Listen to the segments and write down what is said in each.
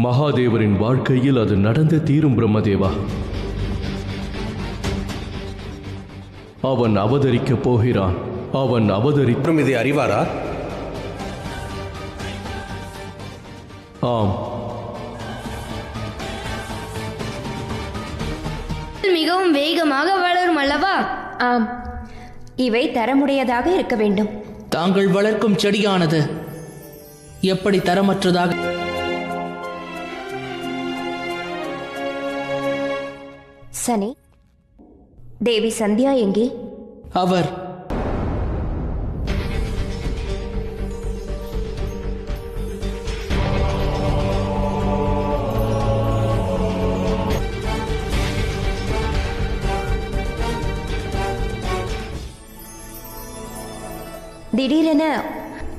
மகாதேவரின் வாழ்க்கையில் அது நடந்து தீரும் பிரம்மதேவா. அவன் அவதரிக்கப் போகிறான். அவன் அவதரித்தும் இதை அறிவாரா? ஆம். மிகவும் வேகமாக வளரும் அல்லவா? ஆம், இவை தரமுடையதாக இருக்க வேண்டும். தாங்கள் வளர்க்கும் செடியானது எப்படி தரமற்றதாக? சனி, தேவி சந்தியா எங்கே? அவர்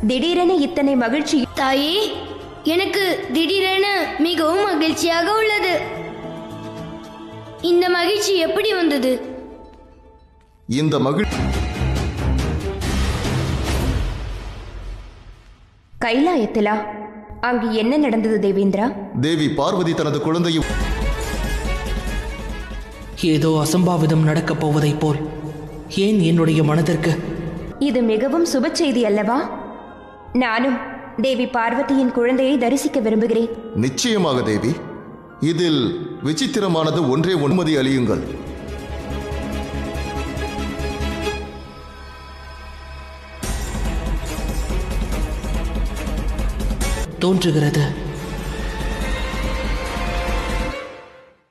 திடீரென இத்தனை மகிழ்ச்சி. தாயே, எனக்கு திடீரென மிகவும் மகிழ்ச்சியாக உள்ளது. இந்த மகிழ்ச்சி எப்படி வந்தது? இந்த மகிழ்ச்சி கைலாயத்திலா? அங்கு என்ன நடந்தது தேவேந்திரா? தேவி பார்வதி தனது குழந்தையை ஏதோ அசம்பாவிதம் நடக்கப் போவதைப் போல் ஏன் என்னுடைய மனதிற்கு? இது மிகவும் சுப செய்தி அல்லவா? நானும் தேவி பார்வதியின் குழந்தையை தரிசிக்க விரும்புகிறேன். நிச்சயமாக தேவி. இதில் விசித்திரமானது ஒன்றே, அனுமதி அளியுங்கள். தோன்றுகிறது